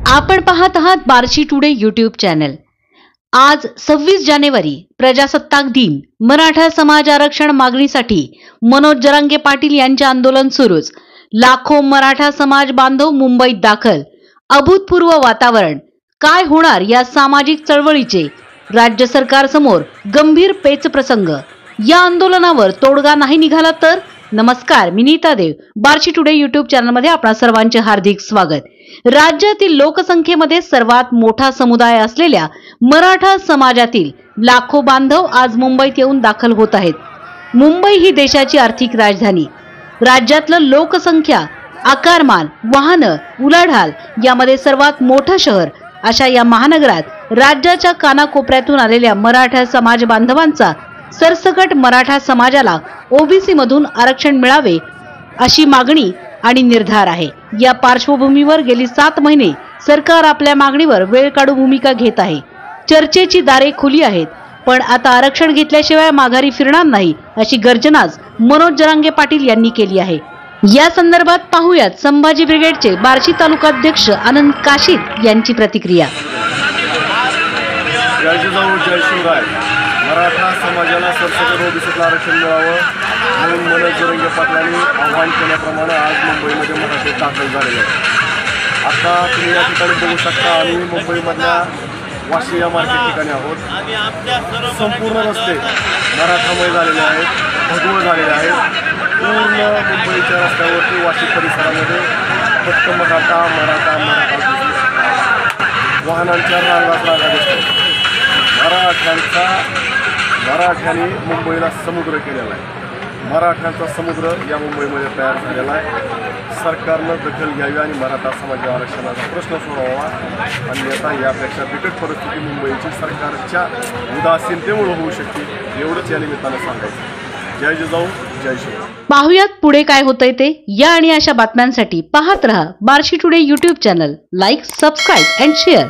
आपण पाहत आहात बार्शी टुडे यूट्यूब चॅनल। आज 26 जानेवारी प्रजासत्ताक दिन, मराठा समाज आरक्षण मागणीसाठी मनोज जरांगे पाटील यांचे आंदोलन सुरूच। लाखो मराठा समाज बांधव मुंबईत दाखल। अभूतपूर्व वातावरण। काय होणार या सामाजिक चळवळीचे? राज्य सरकार समोर गंभीर पेच प्रसंग। या आंदोलनावर तोडगा नाही निघाला तर? नमस्कार, मी नीता देव, बार्शी टुडे यूट्यूब चॅनल मध्ये आपणा सर्वांचे हार्दिक स्वागत। राज्यातील लोकसंख्येमध्ये सर्वात मोठा समुदाय असलेल्या मराठा समाजातील लाखो बांधव आज मुंबईत येऊन दाखल होत आहेत। मुंबई ही देशाची आर्थिक राजधानी, राज्यातलं लोकसंख्या, आकारमान, वाहनं, उलाढाल यामध्ये सर्वात मोठं शहर अशा या महानगरात राज्याच्या कानाकोपऱ्यातून आलेल्या मराठा समाज बांधवांचा सरसकट मराठा समाजाला ओबीसी मधून आरक्षण मिळावे अशी मागणी आणि निर्धार आहे। या पार्श्वभूमीवर गेली 7 महिने सरकार आपल्या मागणीवर वेळ काढू भूमिका घेत आहे। चर्चेची दारे खुली आहेत, पण आता आरक्षण घेतल्याशिवाय माघारी फिरणार नाही अशी गर्जनाच मनोज जरांगे पाटील यांनी केली आहे। या संदर्भात पाहूयात संभाजी ब्रिगेडचे बार्शी तालुकाध्यक्ष आनंद काशीद यांची प्रतिक्रिया। मराठा समाजाला सरसकट ओबीसीला आरक्षण मिळावं म्हणून मनोज जरांगे पाटलांनी आव्हान केल्याप्रमाणे आज मुंबईमध्ये मराठे दाखल झालेले आहेत। आता तुम्ही या ठिकाणी बघू शकता, आम्ही मुंबईमधल्या वाशी या मार्केट ठिकाणी आहोत। संपूर्ण रस्ते मराठामय झालेले आहेत, भगवं झालेले आहेत। पूर्ण मुंबईच्या रस्त्यावरती वाशी परिसरामध्ये फक्त मराठा मराठा मराठा वाहनांच्या रांगा दिसतात। मराठ्यांनी मुंबईला समुद्र केलेला आहे। मराठ्यांचा समुद्र या मुंबईमध्ये तयार झालेला आहे। सरकारनं दखल घ्यावी आणि मराठा समाज आरक्षणाचा प्रश्न सोडवावा, अन्यथा यापेक्षा बिकट परिस्थिती मुंबईची सरकारच्या उदासीनतेमुळे होऊ शकते, एवढंच या निमित्तानं सांगायचं। जय जिजाऊ, जय शिवराय। पाहुयात पुढे काय होतंय ते। या आणि अशा बातम्यांसाठी पाहत रहा Barshi today YouTube channel. Like, subscribe and share.